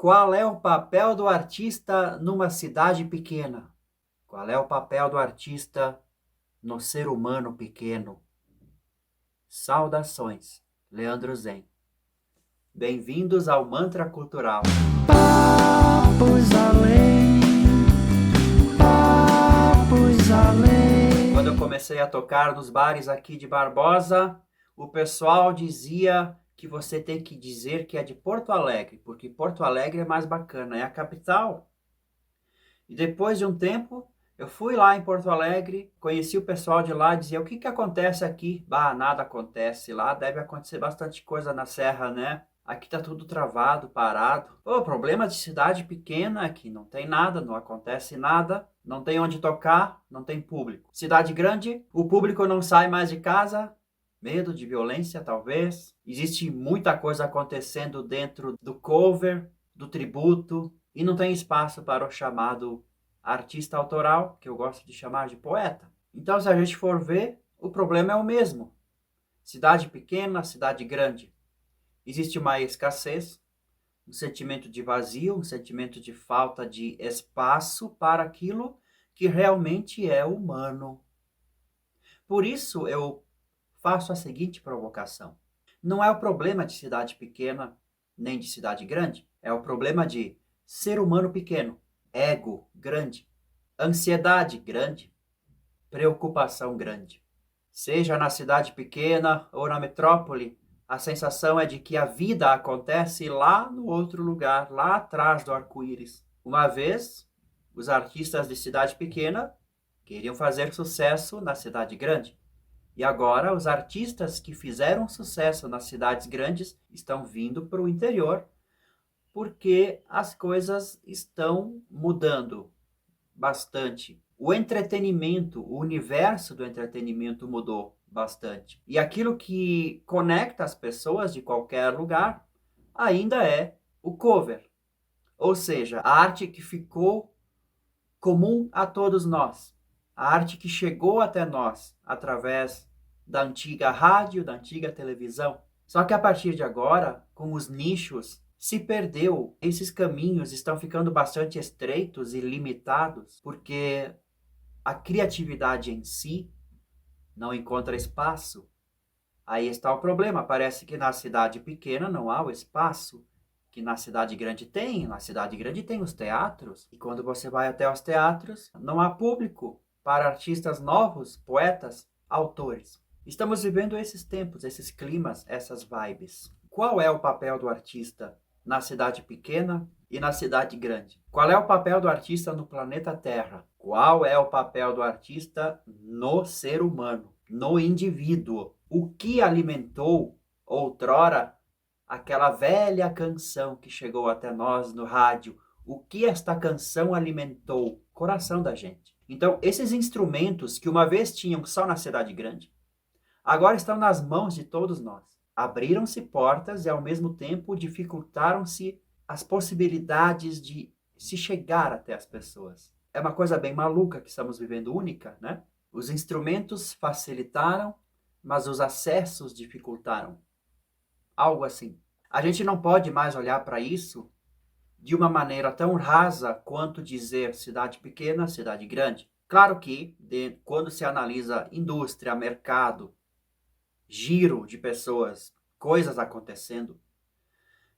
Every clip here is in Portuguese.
Qual é o papel do artista numa cidade pequena? Qual é o papel do artista no ser humano pequeno? Saudações, Leandro Zen. Bem-vindos ao Mantra Cultural. Papos além, papos além. Quando eu comecei a tocar nos bares aqui de Barbosa, o pessoal dizia que você tem que dizer que é de Porto Alegre, porque Porto Alegre é mais bacana, é a capital. E depois de um tempo, eu fui lá em Porto Alegre, conheci o pessoal de lá e dizia: o que que acontece aqui? Bah, nada acontece. Lá deve acontecer bastante coisa na serra, né? Aqui tá tudo travado, parado. Pô, problema de cidade pequena é que não tem nada, não acontece nada, não tem onde tocar, não tem público. Cidade grande, o público não sai mais de casa, medo de violência, talvez. Existe muita coisa acontecendo dentro do cover, do tributo, e não tem espaço para o chamado artista autoral, que eu gosto de chamar de poeta. Então, se a gente for ver, o problema é o mesmo. Cidade pequena, cidade grande. Existe uma escassez, um sentimento de vazio, um sentimento de falta de espaço para aquilo que realmente é humano. Por isso, eu faço a seguinte provocação. Não é o problema de cidade pequena nem de cidade grande, é o problema de ser humano pequeno, ego grande, ansiedade grande, preocupação grande. Seja na cidade pequena ou na metrópole, a sensação é de que a vida acontece lá no outro lugar, lá atrás do arco-íris. Uma vez, os artistas de cidade pequena queriam fazer sucesso na cidade grande. E agora, os artistas que fizeram sucesso nas cidades grandes estão vindo para o interior, porque as coisas estão mudando bastante. O entretenimento, o universo do entretenimento mudou bastante. E aquilo que conecta as pessoas de qualquer lugar ainda é o cover. Ou seja, a arte que ficou comum a todos nós. A arte que chegou até nós através da antiga rádio, da antiga televisão. Só que a partir de agora, com os nichos, se perdeu. Esses caminhos estão ficando bastante estreitos e limitados, porque a criatividade em si não encontra espaço. Aí está o problema. Parece que na cidade pequena não há o espaço que na cidade grande tem. Na cidade grande tem os teatros. E quando você vai até os teatros, não há público para artistas novos, poetas, autores. Estamos vivendo esses tempos, esses climas, essas vibes. Qual é o papel do artista na cidade pequena e na cidade grande? Qual é o papel do artista no planeta Terra? Qual é o papel do artista no ser humano, no indivíduo? O que alimentou outrora aquela velha canção que chegou até nós no rádio? O que esta canção alimentou? O coração da gente. Então, esses instrumentos que uma vez tinham só na cidade grande, agora estão nas mãos de todos nós. Abriram-se portas e, ao mesmo tempo, dificultaram-se as possibilidades de se chegar até as pessoas. É uma coisa bem maluca que estamos vivendo, única, né? Os instrumentos facilitaram, mas os acessos dificultaram. Algo assim. A gente não pode mais olhar para isso de uma maneira tão rasa quanto dizer cidade pequena, cidade grande. Claro que, quando se analisa indústria, mercado, giro de pessoas, coisas acontecendo,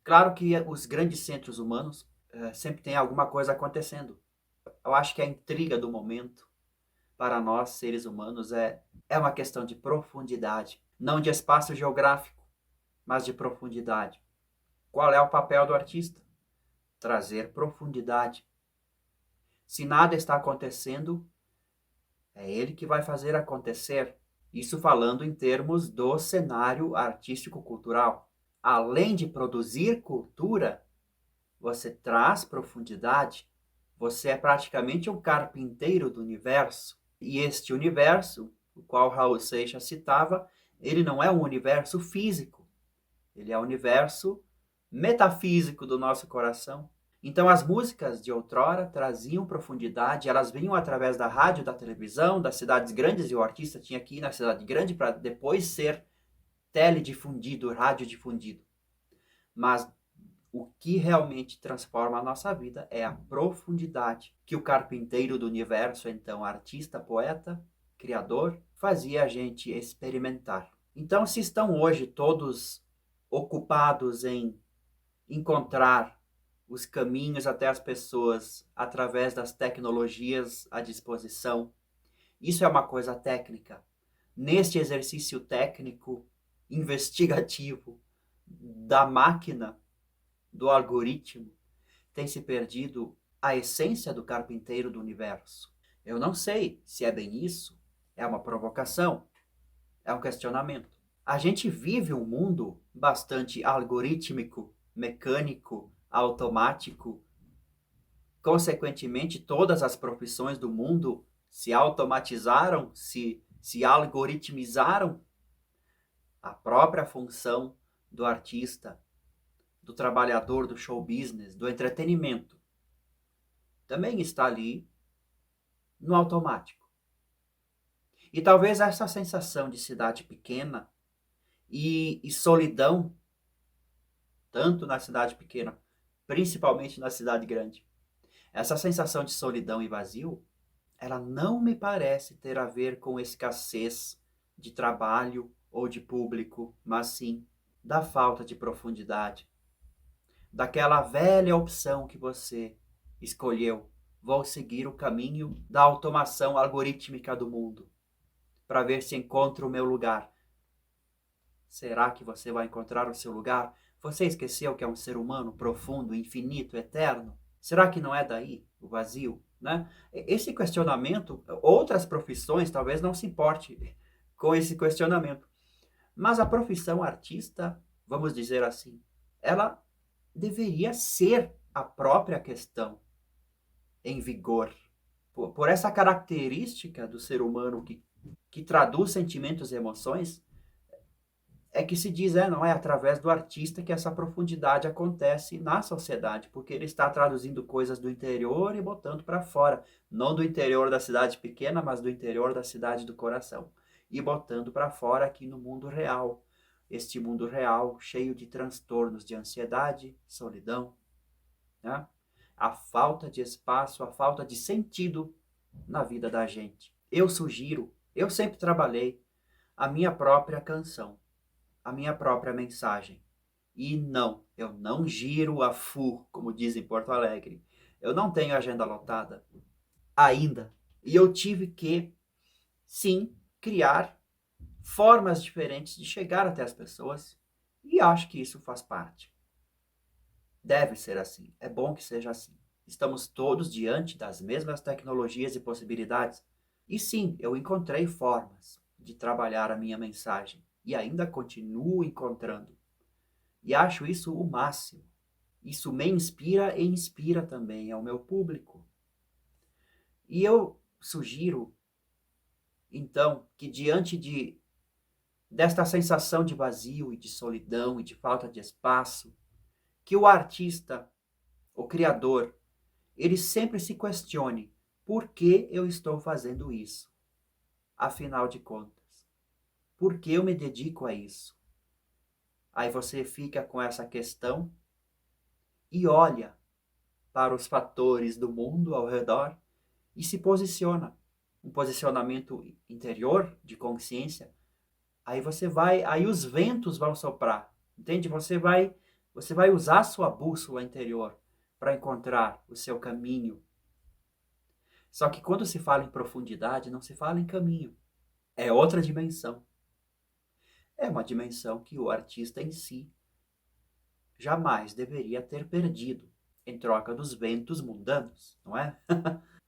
claro que os grandes centros humanos sempre tem alguma coisa acontecendo. Eu acho que a intriga do momento para nós, seres humanos, é uma questão de profundidade, não de espaço geográfico, mas de profundidade. Qual é o papel do artista? Trazer profundidade. Se nada está acontecendo, é ele que vai fazer acontecer. Isso falando em termos do cenário artístico-cultural. Além de produzir cultura, você traz profundidade. Você é praticamente um carpinteiro do universo. E este universo, o qual Raul Seixas citava, ele não é um universo físico. Ele é o universo metafísico do nosso coração. Então as músicas de outrora traziam profundidade, elas vinham através da rádio, da televisão, das cidades grandes, e o artista tinha que ir na cidade grande para depois ser teledifundido, radiodifundido. Mas O que realmente transforma a nossa vida é a profundidade que o carpinteiro do universo, então artista, poeta, criador, fazia a gente experimentar. Então, se estão hoje todos ocupados em encontrar os caminhos até as pessoas através das tecnologias à disposição, isso é uma coisa técnica. Neste exercício técnico, investigativo, da máquina, do algoritmo, tem se perdido a essência do carpinteiro do universo. Eu não sei se é bem isso, é uma provocação, é um questionamento. A gente vive um mundo bastante algorítmico, mecânico, automático. Consequentemente, todas as profissões do mundo se automatizaram, se algoritmizaram. A própria função do artista, do trabalhador do show business, do entretenimento, também está ali no automático. E talvez essa sensação de cidade pequena e solidão, tanto na cidade pequena, principalmente na cidade grande, essa sensação de solidão e vazio, ela não me parece ter a ver com escassez de trabalho ou de público, mas sim da falta de profundidade, daquela velha opção que você escolheu. Vou seguir o caminho da automação algorítmica do mundo para ver se encontro o meu lugar. Será que você vai encontrar o seu lugar? Você esqueceu que é um ser humano profundo, infinito, eterno? Será que não é daí o vazio, né? Esse questionamento, outras profissões talvez não se importe com esse questionamento, mas a profissão artista, vamos dizer assim, ela deveria ser a própria questão em vigor. Por essa característica do ser humano que traduz sentimentos e emoções, é que se diz, não é através do artista que essa profundidade acontece na sociedade, porque ele está traduzindo coisas do interior e botando para fora, não do interior da cidade pequena, mas do interior da cidade do coração, e botando para fora aqui no mundo real, este mundo real cheio de transtornos de ansiedade, solidão, né? A falta de espaço, a falta de sentido na vida da gente. Eu sugiro, eu sempre trabalhei a minha própria canção, a minha própria mensagem. E não, eu não giro a full, como dizem em Porto Alegre. Eu não tenho agenda lotada ainda. E eu tive que, sim, criar formas diferentes de chegar até as pessoas. E acho que isso faz parte. Deve ser assim. É bom que seja assim. Estamos todos diante das mesmas tecnologias e possibilidades. E sim, eu encontrei formas de trabalhar a minha mensagem. E ainda continuo encontrando. E acho isso o máximo. Isso me inspira e inspira também ao meu público. E eu sugiro, então, que diante desta sensação de vazio e de solidão e de falta de espaço, que o artista, o criador, ele sempre se questione: por que eu estou fazendo isso? Afinal de contas, por que eu me dedico a isso? Aí você fica com essa questão e olha para os fatores do mundo ao redor e se posiciona. Um posicionamento interior, de consciência. Aí os ventos vão soprar, entende? Você vai usar a sua bússola interior para encontrar o seu caminho. Só que quando se fala em profundidade, não se fala em caminho. É outra dimensão. É uma dimensão que o artista em si jamais deveria ter perdido em troca dos ventos mundanos, não é?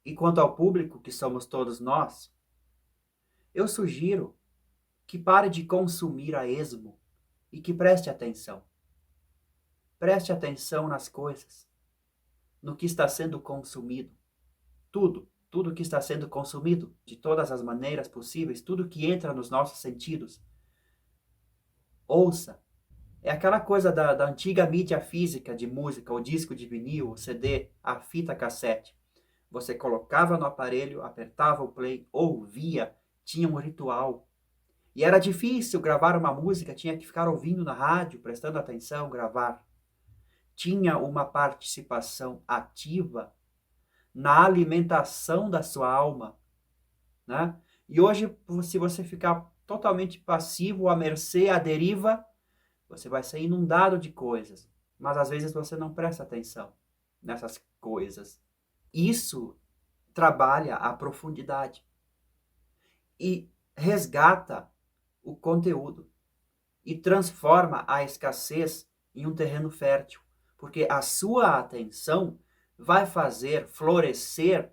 E quanto ao público, que somos todos nós, eu sugiro que pare de consumir a esmo e que preste atenção. Preste atenção nas coisas, no que está sendo consumido. Tudo que está sendo consumido, de todas as maneiras possíveis, tudo que entra nos nossos sentidos. Ouça. É aquela coisa da antiga mídia física de música, o disco de vinil, o CD, a fita cassete. Você colocava no aparelho, apertava o play, ouvia, tinha um ritual. E era difícil gravar uma música, tinha que ficar ouvindo na rádio, prestando atenção, gravar. tinha uma participação ativa na alimentação da sua alma, né? E hoje, se você ficar totalmente passivo, à mercê, à deriva, você vai ser inundado de coisas. Mas às vezes você não presta atenção nessas coisas. Isso trabalha a profundidade e resgata o conteúdo e transforma a escassez em um terreno fértil, porque a sua atenção vai fazer florescer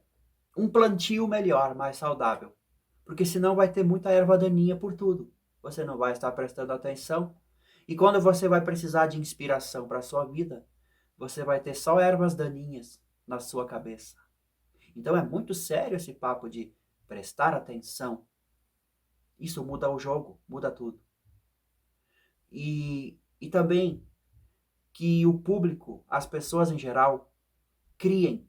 um plantio melhor, mais saudável. Porque senão vai ter muita erva daninha por tudo. Você não vai estar prestando atenção. E quando você vai precisar de inspiração para a sua vida, você vai ter só ervas daninhas na sua cabeça. Então é muito sério esse papo de prestar atenção. Isso muda o jogo, muda tudo. E também que o público, as pessoas em geral, criem.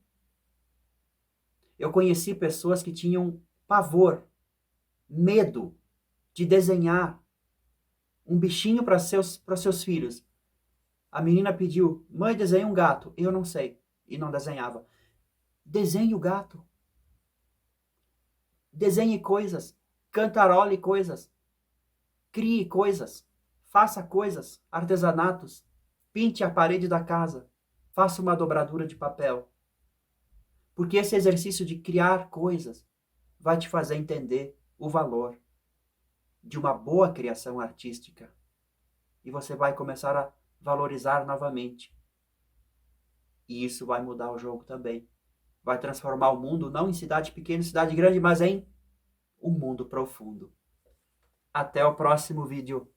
Eu conheci pessoas que tinham pavor, medo de desenhar um bichinho para seus filhos. A menina pediu, mãe, desenha um gato. Eu não sei. E não desenhava. Desenhe o gato. Desenhe coisas. Cantarole coisas. Crie coisas. Faça coisas. Artesanatos. Pinte a parede da casa. Faça uma dobradura de papel. Porque esse exercício de criar coisas vai te fazer entender o valor de uma boa criação artística. E você vai começar a valorizar novamente. E isso vai mudar o jogo também. Vai transformar o mundo não em cidade pequena, cidade grande, mas em um mundo profundo. Até o próximo vídeo.